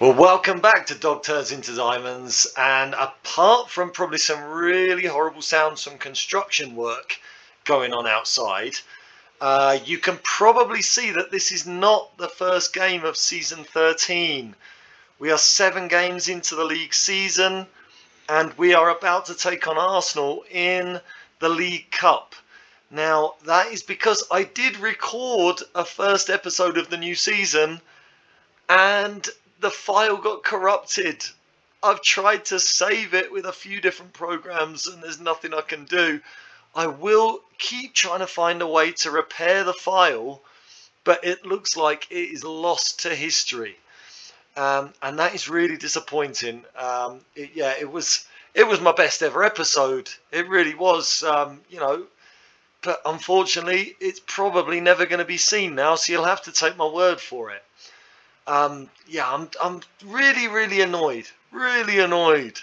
Well, welcome back to Dog Turds into Diamonds. And apart from probably some really horrible sounds from construction work going on outside, you can probably see that this is not the first game of season 13. We are 7 games into the league season, and we are about to take on Arsenal in the League Cup. Now, that is because I did record a first episode of the new season, and the file got corrupted. I've tried to save it with a few different programs and there's nothing I can do. I will keep trying to find a way to repair the file, but it looks like it is lost to history. And that is really disappointing. It was my best ever episode. It really was, but unfortunately it's probably never going to be seen now, so you'll have to take my word for it. I'm really annoyed,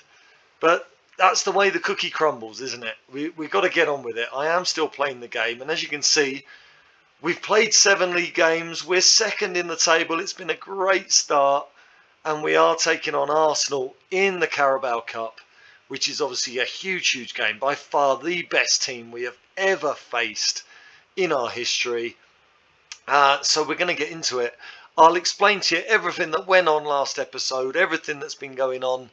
but that's the way the cookie crumbles, isn't it? We got to get on with it. I am still playing the game, and as you can see, we've played 7 league games. We're second in the table. It's been a great start, and we are taking on Arsenal in the Carabao Cup, which is obviously a huge game, by far the best team we have ever faced in our history. So we're going to get into it. I'll explain to you everything that went on last episode, everything that's been going on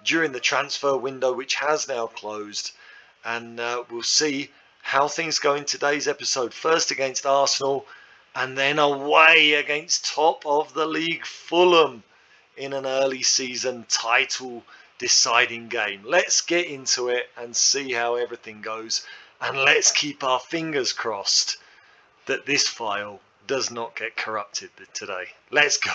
during the transfer window, which has now closed, and we'll see how things go in today's episode. First against Arsenal, and then away against top of the league Fulham in an early season title deciding game. Let's get into it and see how everything goes, and let's keep our fingers crossed that this file does not get corrupted today. Let's go.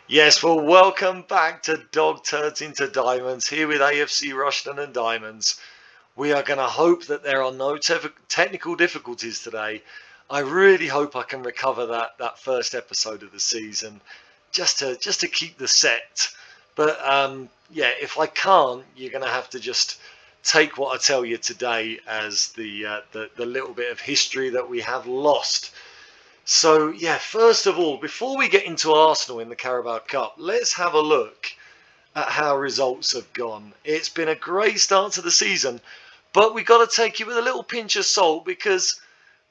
Yes, well, welcome back to Dog Turds into Diamonds, here with AFC Rushden and Diamonds. We are going to hope that there are no technical difficulties today. I really hope I can recover that first episode of the season, just to keep the set. But if I can't, you're going to have to just take what I tell you today as the little bit of history that we have lost. So first of all, before we get into Arsenal in the Carabao Cup, let's have a look at how results have gone. It's been a great start to the season, but we got to take it with a little pinch of salt, because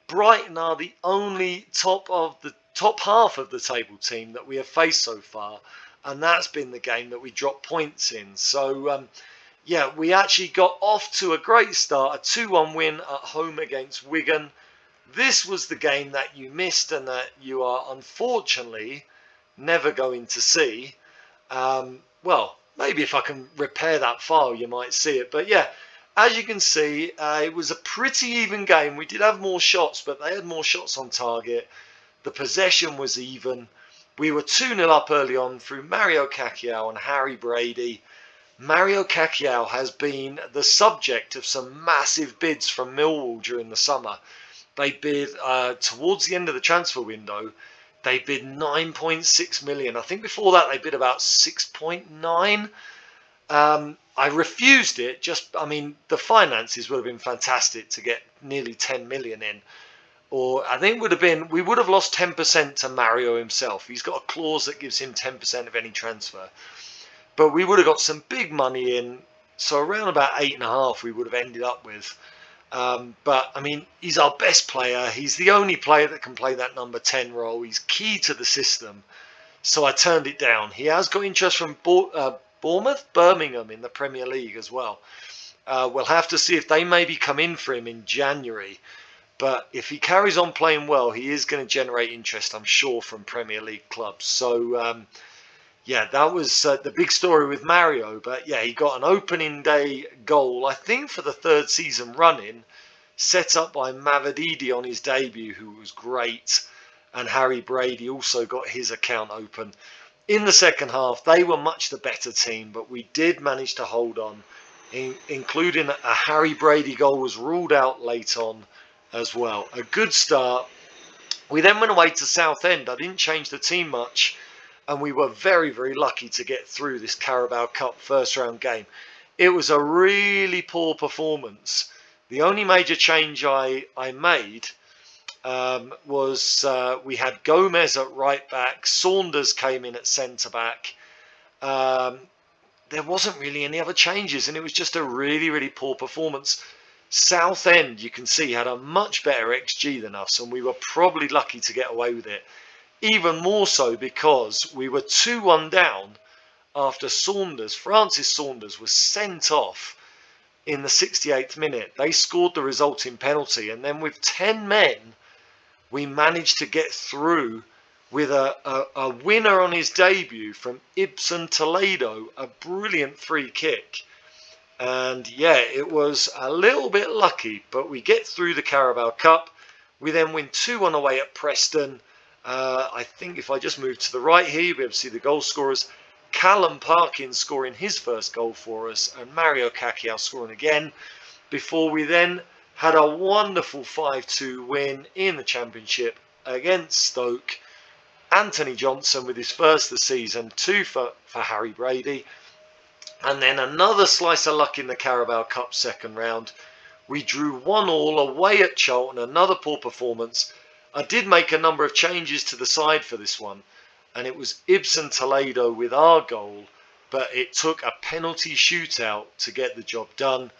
Brighton are the only top half of the table team that we have faced so far, and that's been the game that we dropped points in. So we actually got off to a great start, a 2-1 win at home against Wigan. This was the game that you missed and that you are unfortunately never going to see. Well, maybe if I can repair that file you might see it, but as you can see, it was a pretty even game. We did have more shots, but they had more shots on target. The possession was even. We were 2-0 up early on through Mario Kacquiao and Harry Brady. Mario Kacquiao has been the subject of some massive bids from Millwall during the summer. They bid, towards the end of the transfer window, they bid 9.6 million. I think before that they bid about 6.9. I refused it. The finances would have been fantastic to get nearly 10 million in. Or I think we would have lost 10% to Mario himself. He's got a clause that gives him 10% of any transfer. But we would have got some big money in. So around about 8.5 we would have ended up with. He's our best player. He's the only player that can play that number 10 role. He's key to the system. So I turned it down. He has got interest from Birmingham in the Premier League as well. We'll have to see if they maybe come in for him in January. But if he carries on playing well, he is going to generate interest, I'm sure, from Premier League clubs. So, that was the big story with Mario. But, he got an opening day goal, I think for the 3rd season running, set up by Mavididi on his debut, who was great. And Harry Brady also got his account open. In the second half, they were much the better team, but we did manage to hold on, including a Harry Brady goal was ruled out late on as well. A good start. We then went away to Southend. I didn't change the team much, and we were very lucky to get through this Carabao Cup first round game. It was a really poor performance. The only major change I made was we had Gomez at right back, Saunders came in at centre back. There wasn't really any other changes, and it was just a really, really poor performance. Southend, you can see, had a much better XG than us, and we were probably lucky to get away with it. Even more so because we were 2-1 down after Francis Saunders was sent off in the 68th minute. They scored the resulting penalty, and then with 10 men, we managed to get through with a winner on his debut from Ibson Toledo, a brilliant free kick. And yeah, it was a little bit lucky, but we get through the Carabao Cup. We then win 2-1 away at Preston. I think if I just move to the right here, you'll be able to see the goal scorers. Callum Parkin scoring his first goal for us, and Mario Kakiao scoring again, before we then had a wonderful 5-2 win in the Championship against Stoke. Anthony Johnson with his first of the season, 2 for Harry Brady. And then another slice of luck in the Carabao Cup second round. We drew 1-1 away at Charlton, another poor performance. I did make a number of changes to the side for this one, and it was Ibson Toledo with our goal, but it took a penalty shootout to get the job done.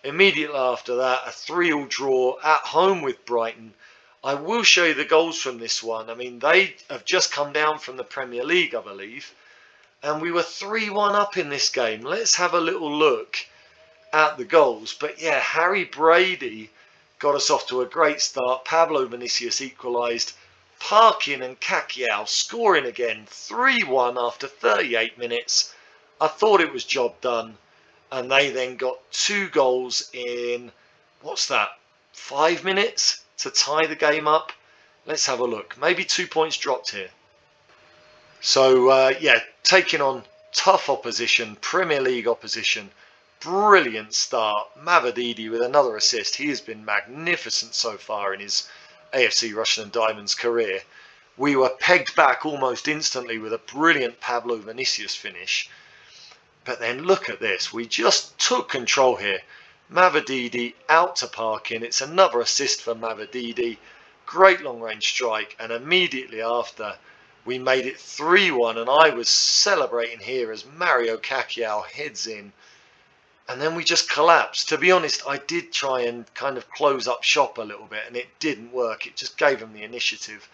Immediately after that, a 3-3 draw at home with Brighton. I will show you the goals from this one. I mean, they have just come down from the Premier League, I believe. And we were 3-1 up in this game. Let's have a little look at the goals. But yeah, Harry Brady got us off to a great start. Pablo Vinicius equalised. Parkin and Kakiao scoring again. 3-1 after 38 minutes. I thought it was job done. And they then got 2 goals in, 5 minutes to tie the game up. Let's have a look. Maybe 2 points dropped here. So, yeah, taking on tough opposition, Premier League opposition. Brilliant start. Mavididi with another assist. He has been magnificent so far in his AFC Russian and Diamonds career. We were pegged back almost instantly with a brilliant Pablo Vinicius finish. But then look at this. We just took control here. Mavididi out to Parkin. It's another assist for Mavididi. Great long-range strike. And immediately after, we made it 3-1. And I was celebrating here as Mario Kakiao heads in. And then we just collapsed. To be honest, I did try and kind of close up shop a little bit, and it didn't work. It just gave them the initiative.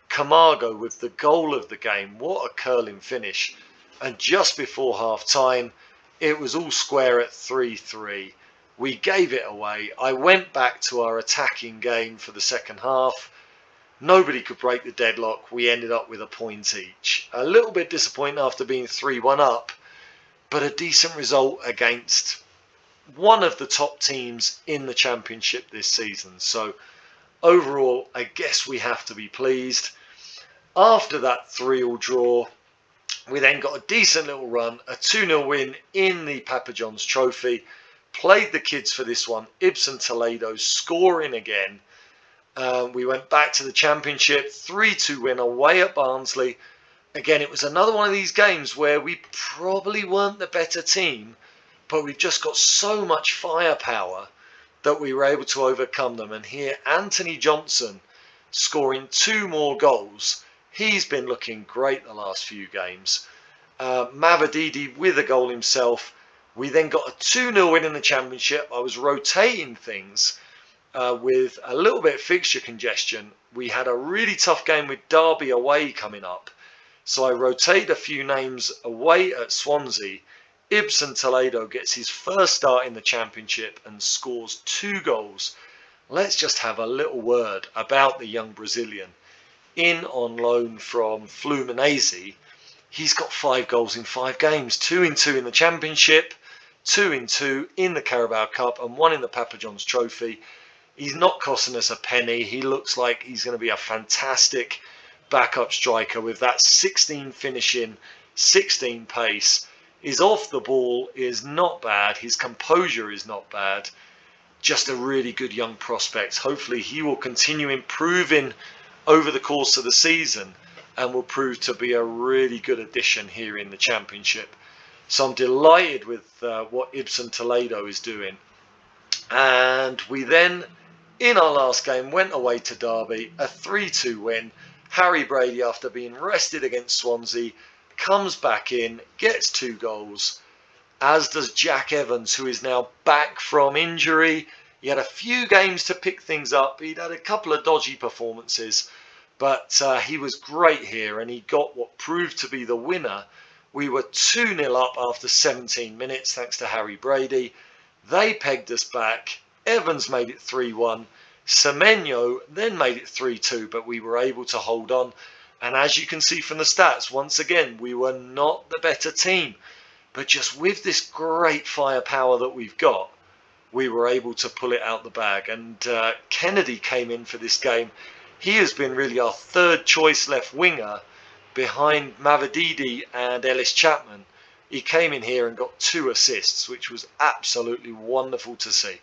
Camargo with the goal of the game. What a curling finish. And just before half-time, it was all square at 3-3. We gave it away. I went back to our attacking game for the second half. Nobody could break the deadlock. We ended up with a point each. A little bit disappointing after being 3-1 up, but a decent result against one of the top teams in the Championship this season. So overall, I guess we have to be pleased. After that 3-3 draw, we then got a decent little run, a 2-0 win in the Papa John's Trophy. Played the kids for this one. Ibson Toledo scoring again. We went back to the Championship, 3-2 win away at Barnsley. Again, it was another one of these games where we probably weren't the better team, but we've just got so much firepower that we were able to overcome them. And here, Anthony Johnson scoring 2 more goals. He's been looking great the last few games. Mavididi with a goal himself. We then got a 2-0 win in the Championship. I was rotating things with a little bit of fixture congestion. We had a really tough game with Derby away coming up. So I rotate a few names away at Swansea. Ibson Toledo gets his first start in the Championship and scores 2 goals. Let's just have a little word about the young Brazilian. In on loan from Fluminense, he's got 5 goals in 5 games. 2 in 2 in the Championship, 2 in 2 in the Carabao Cup, and 1 in the Papa John's Trophy. He's not costing us a penny. He looks like he's going to be a fantastic backup striker with that 16 finishing, 16 pace. His off the ball is not bad. His composure is not bad. Just a really good young prospect. Hopefully he will continue improving over the course of the season and will prove to be a really good addition here in the Championship. So I'm delighted with what Ibsen Toledo is doing. And we then, in our last game, went away to Derby, a 3-2 win. Harry Brady, after being rested against Swansea, comes back in, gets 2 goals, as does Jack Evans, who is now back from injury. He had a few games to pick things up. He'd had a couple of dodgy performances, but he was great here, and he got what proved to be the winner. We were 2-0 up after 17 minutes, thanks to Harry Brady. They pegged us back. Evans made it 3-1. Semenyo then made it 3-2, but we were able to hold on. And as you can see from the stats, once again, we were not the better team. But just with this great firepower that we've got, we were able to pull it out the bag. And Kennedy came in for this game. He has been really our third choice left winger behind Mavididi and Ellis Chapman. He came in here and got 2 assists, which was absolutely wonderful to see.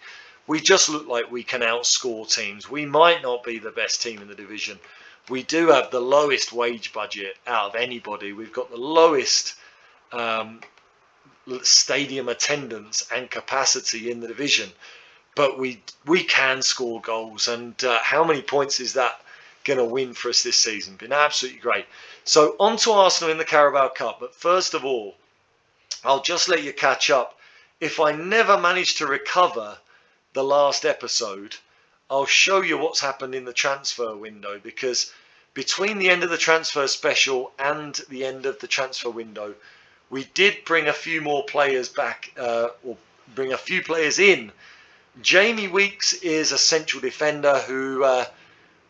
We just look like we can outscore teams. We might not be the best team in the division. We do have the lowest wage budget out of anybody. We've got the lowest stadium attendance and capacity in the division. But we can score goals. And how many points is that going to win for us this season? Been absolutely great. So on to Arsenal in the Carabao Cup. But first of all, I'll just let you catch up. If I never manage to recover the last episode, I'll show you what's happened in the transfer window, because between the end of the transfer special and the end of the transfer window, we did bring a few more players back, or bring a few players in. Jamie Weeks is a central defender who,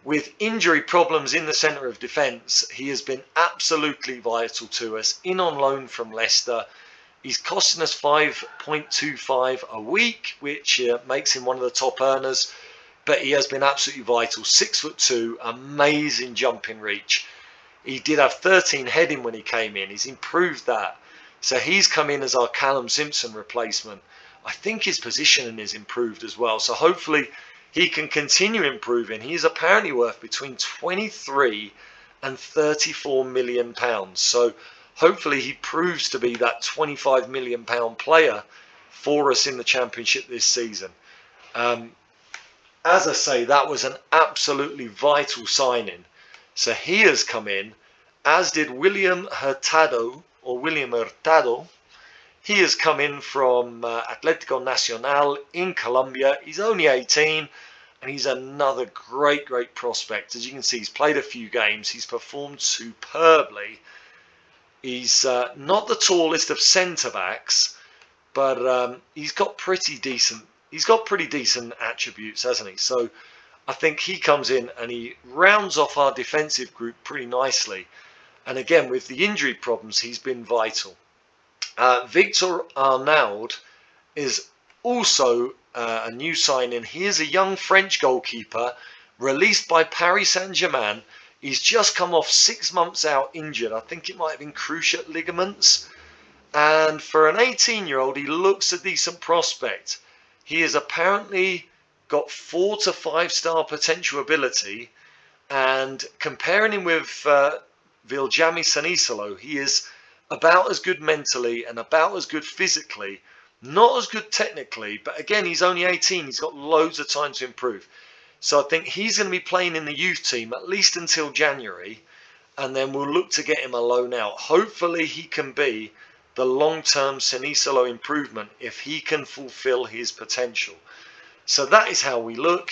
with injury problems in the centre of defence, he has been absolutely vital to us. In on loan from Leicester. He's costing us 5.25 a week, which makes him one of the top earners. But he has been absolutely vital. 6'2", amazing jumping reach. He did have 13 heading when he came in. He's improved that. So he's come in as our Callum Simpson replacement. I think his positioning is improved as well. So hopefully he can continue improving. He is apparently worth between 23 and 34 million pounds. So hopefully he proves to be that 25 million pound player for us in the Championship this season. As I say, that was an absolutely vital signing. So he has come in, as did William Hurtado. He has come in from Atlético Nacional in Colombia. He's only 18, and he's another great prospect. As you can see, he's played a few games. He's performed superbly. He's not the tallest of centre-backs, but he's got pretty decent attributes, hasn't he? So I think he comes in and he rounds off our defensive group pretty nicely. And again, with the injury problems, he's been vital. Victor Arnaud is also a new signing. He is a young French goalkeeper released by Paris Saint-Germain. He's just come off 6 months out injured. I think it might have been cruciate ligaments. And for an 18-year-old, he looks a decent prospect. He has apparently got 4 to 5 star potential ability. And comparing him with Viljami Sanisalo, he is about as good mentally and about as good physically. Not as good technically, but again, he's only 18. He's got loads of time to improve. So I think he's going to be playing in the youth team at least until January, and then we'll look to get him a loan out. Hopefully he can be the long-term Sanisalo improvement if he can fulfill his potential. So that is how we look.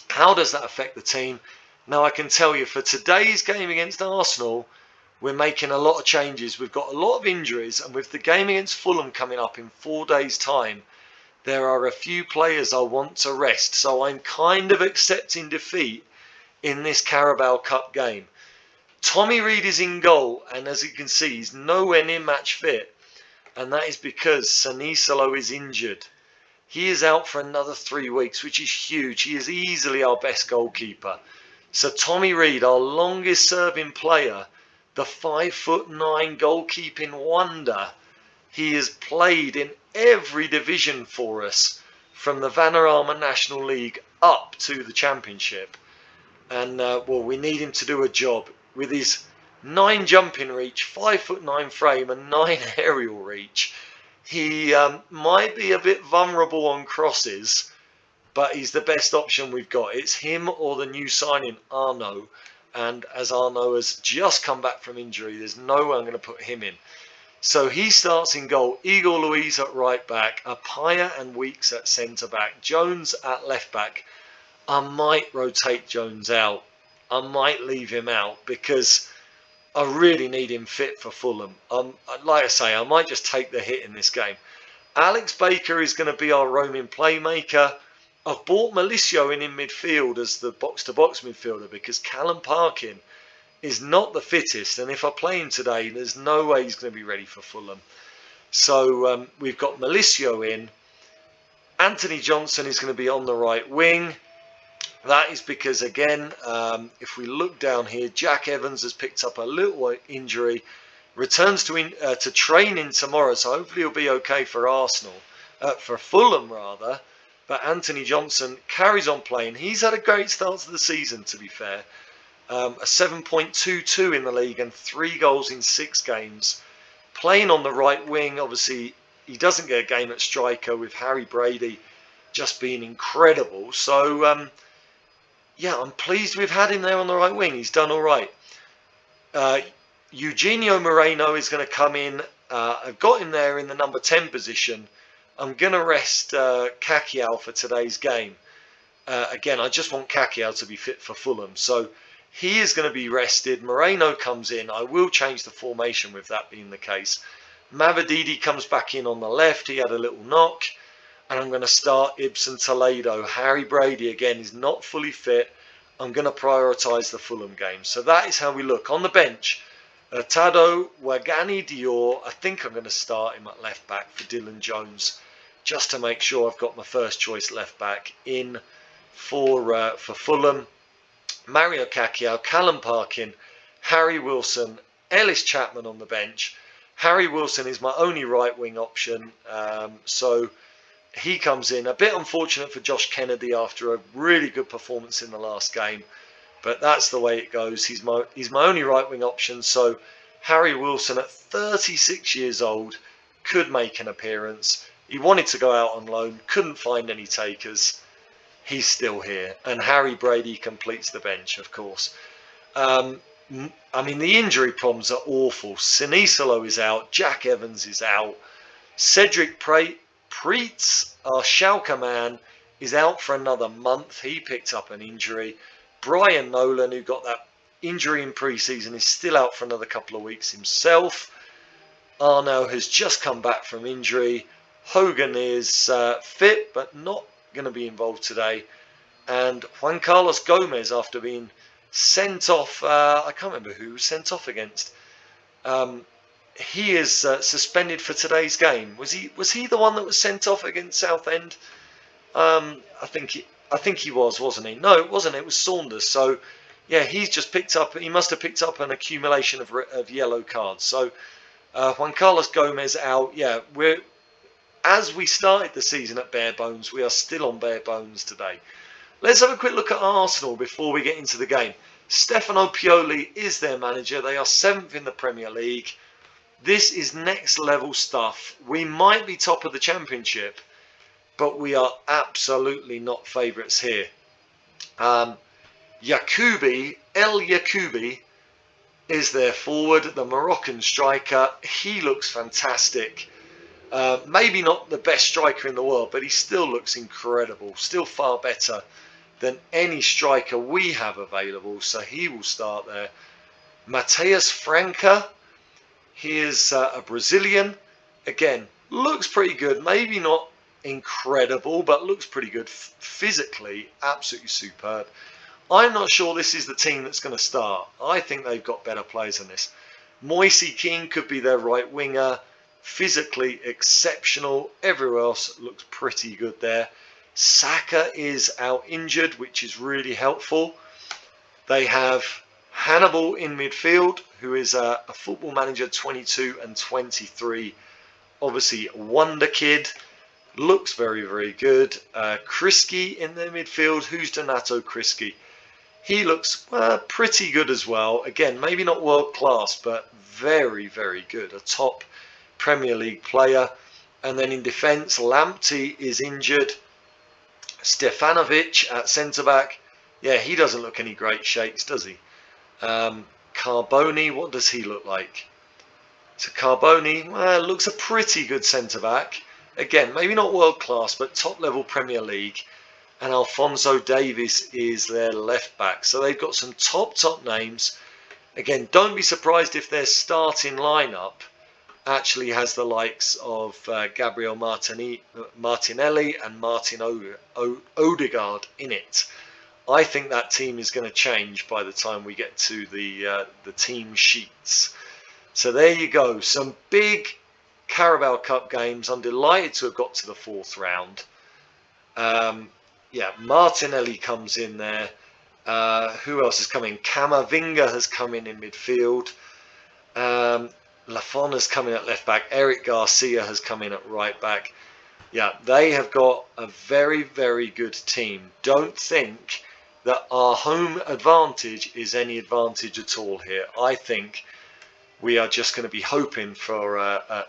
How does that affect the team? Now I can tell you, for today's game against Arsenal, we're making a lot of changes. We've got a lot of injuries, and with the game against Fulham coming up in 4 days' time, there are a few players I want to rest. So I'm kind of accepting defeat in this Carabao Cup game. Tommy Reid is in goal, and as you can see, he's nowhere near match fit. And that is because Sanisalo is injured. He is out for another 3 weeks, which is huge. He is easily our best goalkeeper. So Tommy Reid, our longest serving player, the 5'9" goalkeeping wonder, he has played in every division for us, from the Vanarama National League up to the Championship. And well, we need him to do a job with his 9 jumping reach, 5'9" frame, and 9 aerial reach. He might be a bit vulnerable on crosses, but he's the best option we've got. It's him or the new signing, Arnaud. And as Arnaud has just come back from injury, there's no way I'm going to put him in. So he starts in goal. Igor Luiz at right back, Apaya and Weeks at centre back, Jones at left back. I might rotate Jones out. I might leave him out because I really need him fit for Fulham. Like I say, I might just take the hit in this game. Alex Baker is going to be our roaming playmaker. I've bought Malicio in midfield as the box-to-box midfielder because Callum Parkin is not the fittest, and if I play him today, there's no way he's going to be ready for Fulham. So we've got Malicio in. Anthony Johnson is going to be on the right wing. That is because, again, if we look down here, Jack Evans has picked up a little injury, returns to training tomorrow, so hopefully he'll be okay for for Fulham rather. But Anthony Johnson carries on playing. He's had a great start to the season, to be fair. A 7.22 in the league and 3 goals in 6 games. Playing on the right wing, obviously, he doesn't get a game at striker with Harry Brady just being incredible. So, yeah, I'm pleased we've had him there on the right wing. He's done all right. Eugenio Moreno is going to come in. I've got him there in the number 10 position. I'm going to rest Kakiao for today's game. Again, I just want Kakiao to be fit for Fulham. So he is going to be rested. Moreno comes in. I will change the formation with that being the case. Mavididi comes back in on the left. He had a little knock. And I'm going to start Ibson Toledo. Harry Brady, again, is not fully fit. I'm going to prioritise the Fulham game. So that is how we look. On the bench, Tado Wagani Dior. I think I'm going to start him at left back for Dylan Jones, just to make sure I've got my first choice left back in for Fulham. Mario Kakiao, Callum Parkin, Harry Wilson, Ellis Chapman on the bench. Harry Wilson is my only right wing option, so he comes in. A bit unfortunate for Josh Kennedy after a really good performance in the last game, but that's the way it goes. He's my only right wing option, so Harry Wilson at 36 years old could make an appearance. He wanted to go out on loan, couldn't find any takers. He's still here, and Harry Brady completes the bench, of course. I mean, the injury problems are awful. Sinisalo is out, Jack Evans is out, Cedric Preetz, our Schalke man, is out for another month. He picked up an injury. Brian Nolan, who got that injury in pre-season, is still out for another couple of weeks himself. Arnaud has just come back from injury. Hogan is fit, but not going to be involved today. And Juan Carlos Gomez, after being sent off, I can't remember who was sent off against. He is suspended for today's game. Was he the one that was sent off against Southend? I think he was, wasn't he? No, it wasn't. It was Saunders. So yeah, he's just picked up. He must have picked up an accumulation of yellow cards. So Juan Carlos Gomez out. Yeah, as we started the season at bare bones, we are still on bare bones today. Let's have a quick look at Arsenal before we get into the game. Stefano Pioli is their manager. They are 7th in the Premier League. This is next level stuff. We might be top of the Championship, but we are absolutely not favourites here. Yacoubi, El Yacoubi, is their forward, the Moroccan striker. He looks fantastic. Maybe not the best striker in the world, but he still looks incredible. Still far better than any striker we have available. So he will start there. Mateus Franca. He is a Brazilian. Again, looks pretty good. Maybe not incredible, but looks pretty good. Physically, absolutely superb. I'm not sure this is the team that's going to start. I think they've got better players than this. Moise Kean could be their right winger. Physically exceptional. Everywhere else looks pretty good there. Saka is out injured, which is really helpful. They have Hannibal in midfield, who is a Football Manager 22 and 23. Obviously, wonder kid. Looks very, very good. Kriski in their midfield. Who's Donato Kriski? He looks pretty good as well. Again, maybe not world class, but very, very good. A top Premier League player. And then in defence, Lamptey is injured. Stefanovic at centre-back. Yeah, he doesn't look any great shakes, does he? Carboni, what does he look like? So Carboni, looks a pretty good centre-back. Again, maybe not world-class, but top-level Premier League. And Alphonso Davies is their left-back. So they've got some top names. Again, don't be surprised if their starting lineup actually has the likes of Gabriel Martinelli and Martin Odegaard in it. I think that team is going to change by the time we get to the team sheets. So there you go, some big Carabao Cup games. I'm delighted to have got to the 4th round. Yeah, Martinelli comes in there. Who else has come in? Camavinga has come in midfield. Lafon has come in at left back. Eric Garcia has come in at right back. Yeah, they have got a very, very good team. Don't think that our home advantage is any advantage at all here. I think we are just going to be hoping for a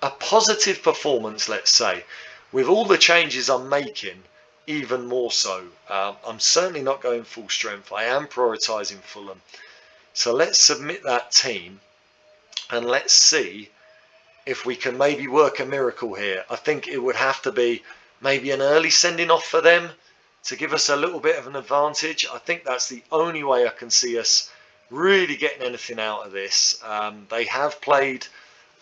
positive performance, let's say. With all the changes I'm making, even more so. I'm certainly not going full strength. I am prioritising Fulham. So let's submit that team. And let's see if we can maybe work a miracle here. I think it would have to be maybe an early sending off for them to give us a little bit of an advantage. I think that's the only way I can see us really getting anything out of this. They have played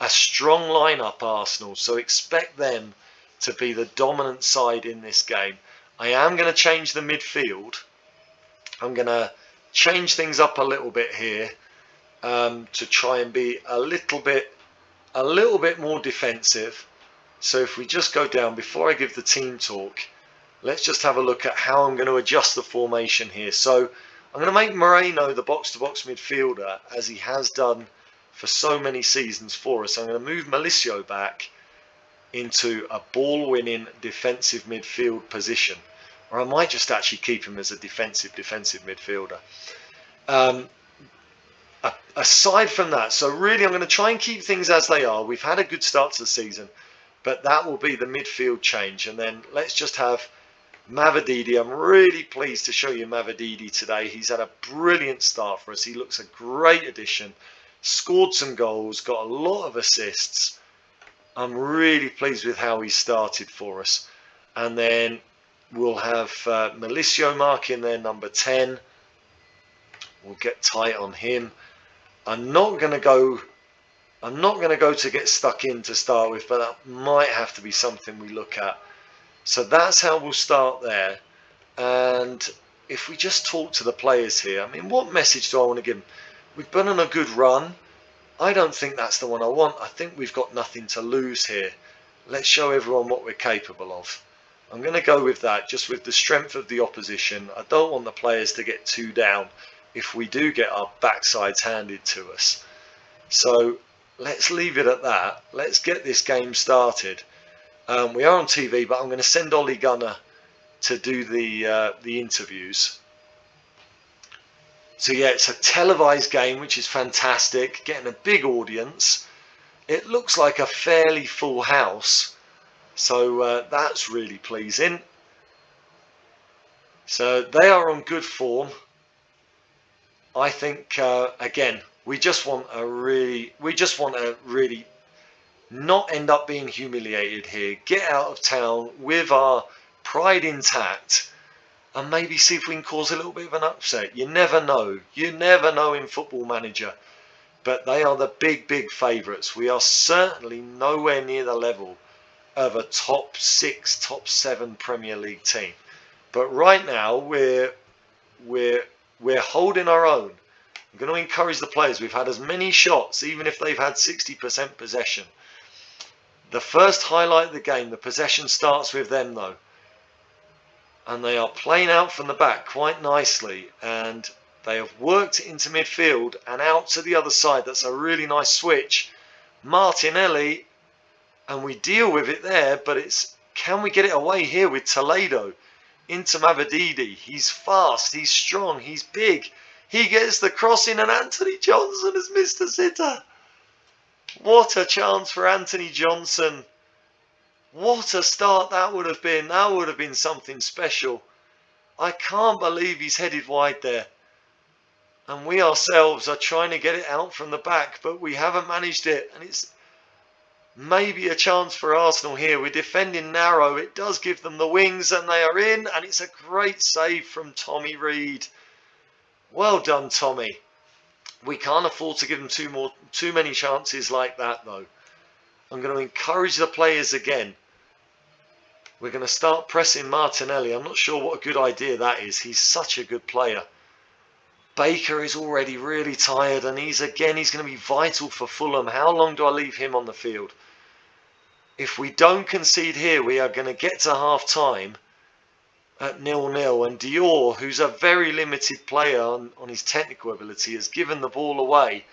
a strong lineup, Arsenal, so expect them to be the dominant side in this game. I am going to change the midfield. I'm going to change things up a little bit here. To try and be a little bit more defensive. So if we just go down, before I give the team talk, let's just have a look at how I'm going to adjust the formation here. So I'm going to make Moreno the box-to-box midfielder, as he has done for so many seasons for us. I'm going to move Malicio back into a ball-winning defensive midfield position. Or I might just actually keep him as a defensive midfielder. Aside from that, so really I'm going to try and keep things as they are. We've had a good start to the season, but that will be the midfield change. And then let's just have Mavididi. I'm really pleased to show you Mavididi today. He's had a brilliant start for us. He looks a great addition. Scored some goals, got a lot of assists. I'm really pleased with how he started for us. And then we'll have Malicio Mark in there, number 10. We'll get tight on him. I'm not going to go to get stuck in to start with, but that might have to be something we look at. So that's how we'll start there. And if we just talk to the players here, I mean, what message do I want to give them? We've been on a good run. I don't think that's the one I want. I think we've got nothing to lose here. Let's show everyone what we're capable of. I'm going to go with that, just with the strength of the opposition. I don't want the players to get too down if we do get our backsides handed to us. So let's leave it at that. Let's get this game started. We are on TV, but I'm going to send Ollie Gunner to do the interviews. So yeah, it's a televised game, which is fantastic, getting a big audience. It looks like a fairly full house, so that's really pleasing. So they are on good form. I think again, we just want to really not end up being humiliated here. Get out of town with our pride intact, and maybe see if we can cause a little bit of an upset. You never know. You never know in Football Manager. But they are the big favourites. We are certainly nowhere near the level of a top 6, top 7 Premier League team. But right now we're holding our own. I'm going to encourage the players. We've had as many shots, even if they've had 60% possession. The first highlight of the game, the possession starts with them though. And they are playing out from the back quite nicely. And they have worked into midfield and out to the other side. That's a really nice switch. Martinelli. And we deal with it there. But it's, can we get it away here with Toledo? into Mavididi. He's fast, he's strong, he's big. He gets the cross in and Anthony Johnson has missed a sitter. What a chance for Anthony Johnson. What a start that would have been. That would have been something special. I can't believe he's headed wide there. And we ourselves are trying to get it out from the back, but we haven't managed it. And it's maybe a chance for Arsenal here. We're defending narrow. It does give them the wings and they are in. And it's a great save from Tommy Reid. Well done, Tommy. We can't afford to give them too many chances like that, though. I'm going to encourage the players again. We're going to start pressing Martinelli. I'm not sure what a good idea that is. He's such a good player. Baker is already really tired, and he's going to be vital for Fulham. How long do I leave him on the field? If we don't concede here, we are going to get to half-time at 0-0, and Dior, who's a very limited player on his technical ability, has given the ball away.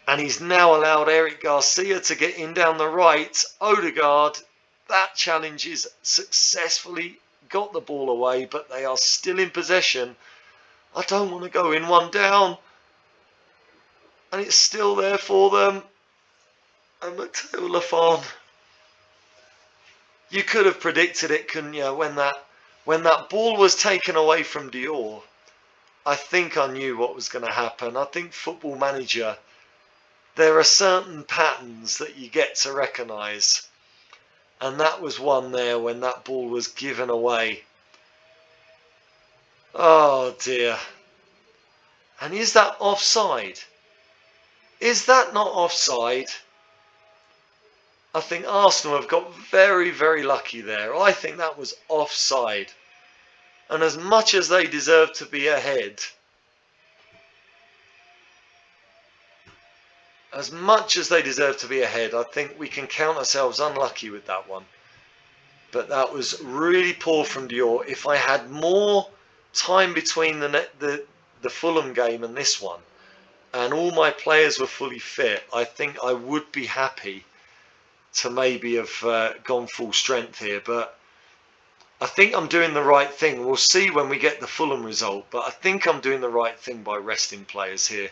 And he's now allowed Eric Garcia to get in down the right. Odegaard, that challenge is successfully got the ball away, but they are still in possession. I don't want to go in one down. And it's still there for them. And Matteo Lafon. You could have predicted it, couldn't you? When that ball was taken away from Dior, I think I knew what was going to happen. I think Football Manager, there are certain patterns that you get to recognise. And that was one there when that ball was given away. Oh dear. And is that offside? Is that not offside? I think Arsenal have got very, very lucky there. I think that was offside. And as much as they deserve to be ahead, I think we can count ourselves unlucky with that one. But that was really poor from Dior. If I had more time between the Fulham game and this one, and all my players were fully fit, I think I would be happy to maybe have gone full strength here. But I think I'm doing the right thing. We'll see when we get the Fulham result, but I think I'm doing the right thing by resting players here.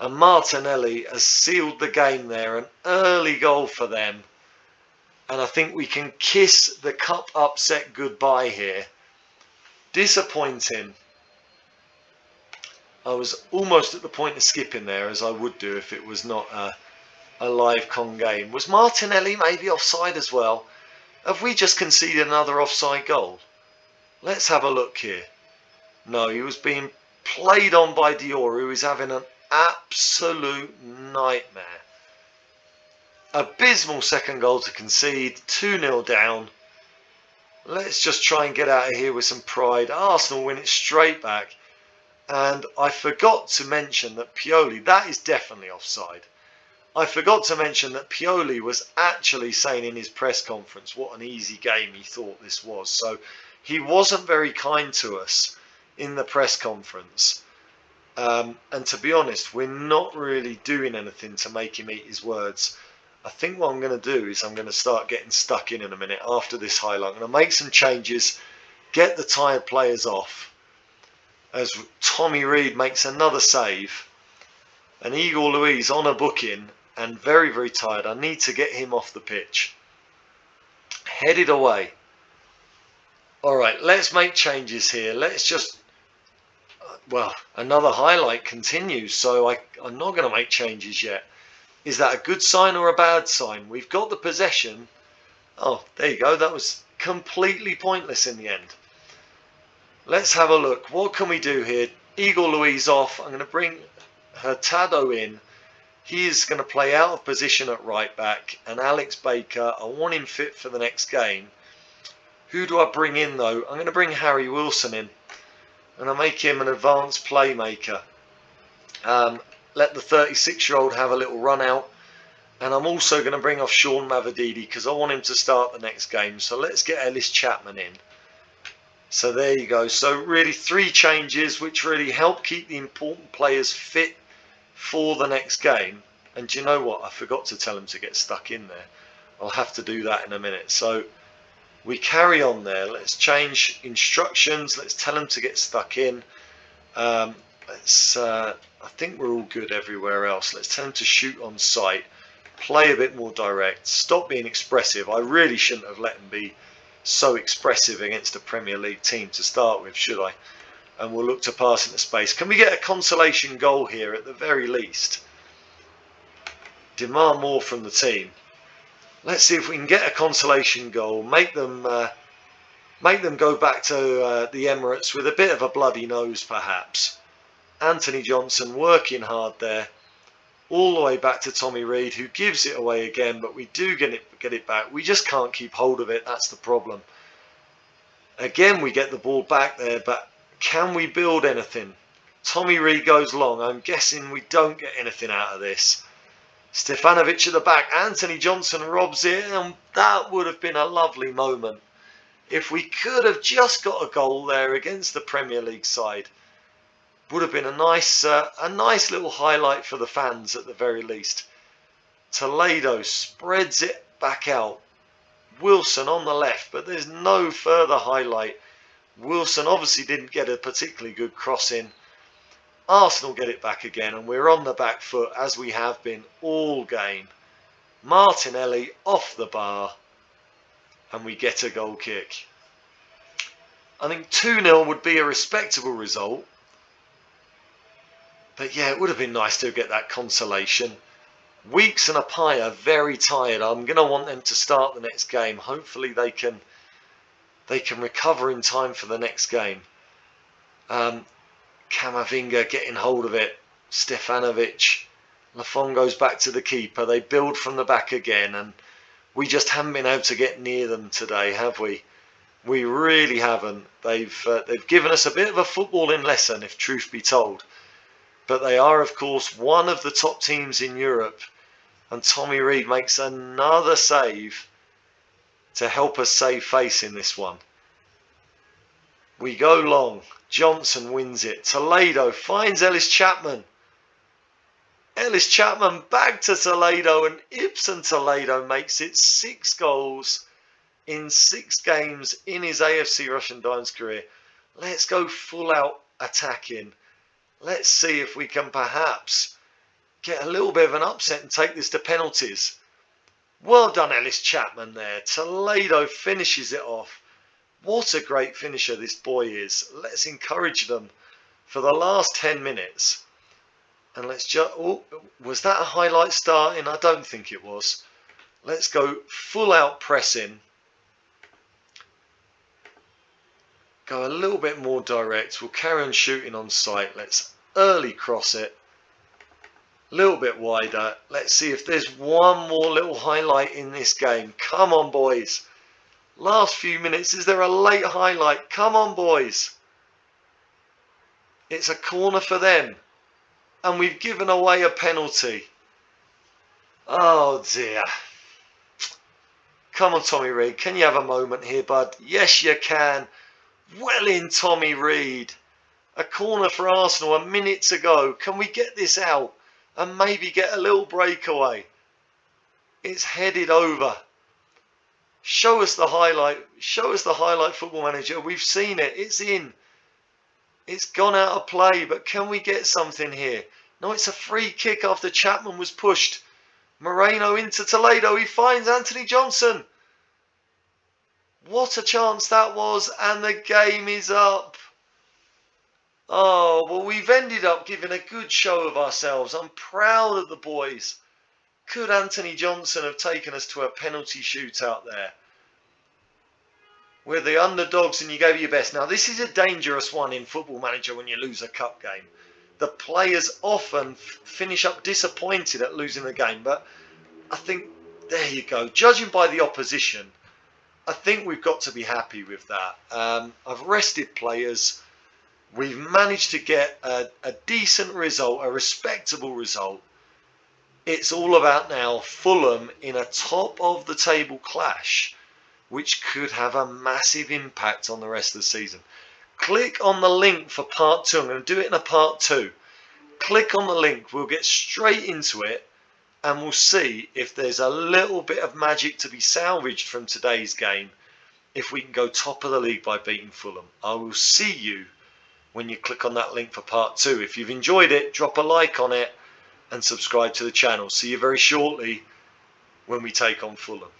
And Martinelli has sealed the game there, an early goal for them. And I think we can kiss the cup upset goodbye here. Disappointing. I was almost at the point of skipping there, as I would do if it was not a live con game. Was Martinelli maybe offside as well? Have we just conceded another offside goal? Let's have a look here. No, he was being played on by Dior, who is having an absolute nightmare. Abysmal second goal to concede, 2-0 down. Let's just try and get out of here with some pride. Arsenal win it straight back. And I forgot to mention that Pioli, that is definitely offside. I forgot to mention that Pioli was actually saying in his press conference what an easy game he thought this was. So he wasn't very kind to us in the press conference. And to be honest, we're not really doing anything to make him eat his words. I think what I'm going to do is I'm going to start getting stuck in a minute after this highlight. I'm going to make some changes, get the tired players off, as Tommy Reid makes another save. And Igor Luiz on a booking and very, very tired. I need to get him off the pitch. Headed away. Alright, let's make changes here. Let's just... Well, another highlight continues, so I'm not going to make changes yet. Is that a good sign or a bad sign? We've got the possession. Oh, there you go. That was completely pointless in the end. Let's have a look. What can we do here? Igor Luiz off. I'm going to bring Hurtado in. He is going to play out of position at right back. And Alex Baker, I want him fit for the next game. Who do I bring in though? I'm going to bring Harry Wilson in. And I'll make him an advanced playmaker. Let the 36-year-old have a little run out. And I'm also going to bring off Sean Mavididi because I want him to start the next game. So let's get Ellis Chapman in. So there you go. So really 3 changes which really help keep the important players fit for the next game. And do you know what? I forgot to tell him to get stuck in there. I'll have to do that in a minute. So We carry on there. Let's change instructions. Let's tell them to get stuck in. I think we're all good everywhere else. Let's tell them to shoot on sight. Play a bit more direct. Stop being expressive. I really shouldn't have let them be so expressive against a Premier League team to start with, should I? And we'll look to pass into space. Can we get a consolation goal here at the very least? Demand more from the team. Let's see if we can get a consolation goal. Make them go back to the Emirates with a bit of a bloody nose, perhaps. Anthony Johnson working hard there, all the way back to Tommy Reid, who gives it away again. But we do get it back. We just can't keep hold of it. That's the problem. Again, we get the ball back there, but can we build anything? Tommy Reid goes long. I'm guessing we don't get anything out of this. Stefanovic at the back. Anthony Johnson robs it, and that would have been a lovely moment. If we could have just got a goal there against the Premier League side, would have been a nice little highlight for the fans at the very least. Toledo spreads it back out. Wilson on the left, but there's no further highlight. Wilson obviously didn't get a particularly good cross in. Arsenal get it back again, and we're on the back foot as we have been all game. Martinelli off the bar, and we get a goal kick. I think 2-0 would be a respectable result. But yeah, it would have been nice to get that consolation. Weeks and Apaya very tired. I'm going to want them to start the next game. Hopefully they can recover in time for the next game. Camavinga getting hold of it. Stefanovic. Lafon goes back to the keeper. They build from the back again, and we just haven't been able to get near them today, have we? We really haven't. They've given us a bit of a footballing lesson, if truth be told. But they are, of course, one of the top teams in Europe. And Tommy Reid makes another save to help us save face in this one. We go long. Johnson wins it. Toledo finds Ellis Chapman. Ellis Chapman back to Toledo, and Ibson Toledo makes it 6 goals in 6 games in his AFC Russian Diamonds career. Let's go full out attacking. Let's see if we can perhaps get a little bit of an upset and take this to penalties. Well done, Ellis Chapman there. Toledo finishes it off. What a great finisher this boy is. Let's encourage them for the last 10 minutes. And let's just... Oh, was that a highlight starting? I don't think it was. Let's go full out pressing. Go a little bit more direct. We'll carry on shooting on sight. Let's early cross it. A little bit wider. Let's see if there's one more little highlight in this game. Come on, boys. Last few minutes. Is there a late highlight? Come on, boys. It's a corner for them. And we've given away a penalty. Oh, dear. Come on, Tommy Reid. Can you have a moment here, bud? Yes, you can. Well in, Tommy Reid. A corner for Arsenal a minute to go. Can we get this out and maybe get a little breakaway? It's headed over. Show us the highlight. Show us the highlight, Football Manager. We've seen it. It's in. It's gone out of play, but can we get something here? No, it's a free kick after Chapman was pushed. Moreno into Toledo. He finds Anthony Johnson. What a chance that was, and the game is up. Oh, well, we've ended up giving a good show of ourselves. I'm proud of the boys. Could Anthony Johnson have taken us to a penalty shootout there? We're the underdogs and you gave it your best. Now, this is a dangerous one in Football Manager when you lose a cup game. The players often finish up disappointed at losing the game, but I think, there you go. Judging by the opposition, I think we've got to be happy with that. I've rested players. We've managed to get a decent result, a respectable result. It's all about now Fulham in a top of the table clash, which could have a massive impact on the rest of the season. Click on the link for part 2. I'm going to do it in a part 2. Click on the link. We'll get straight into it and we'll see if there's a little bit of magic to be salvaged from today's game. if we can go top of the league by beating Fulham. I will see you when you click on that link for part 2. If you've enjoyed it, drop a like on it and subscribe to the channel. See you very shortly when we take on Fulham.